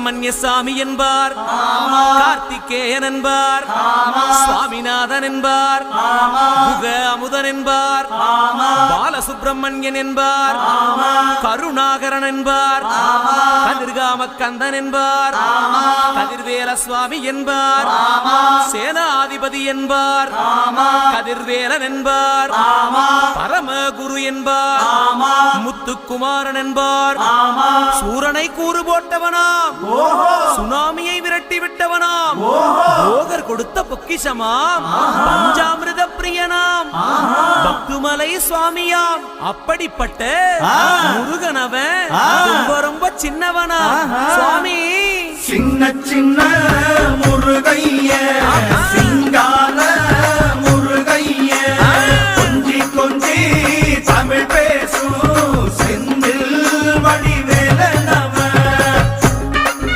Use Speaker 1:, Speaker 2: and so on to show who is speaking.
Speaker 1: சுப்பிரமணிய சாமி என்பார், கார்த்திகேயன் என்பார், சுவாமிநாதன் என்பார், குக அமுதன் என்பார், பாலசுப்பிரமணியன் என்பார், கருணாகரன் என்பார், கதிர்காம கந்தன் என்பார், கதிர்வேல சுவாமி என்பார், சேனாதிபதி என்பார், கதிர்வேலன் என்பார், பரமகுரு என்பார், முத்துக்குமாரன் என்பார், சூரனை கூறு போட்டவனாம், சுனாமியை விரட்டி விட்டவனாம், போகர் கொடுத்த பொக்கிஷமாம், பஞ்சாமிர்த பிரியனாம், பக்துமலை சுவாமியாம். அப்படிப்பட்ட முருகனவன் ரொம்ப ரொம்ப சின்னவனா சுவாமி,
Speaker 2: சின்ன சின்ன முருகைய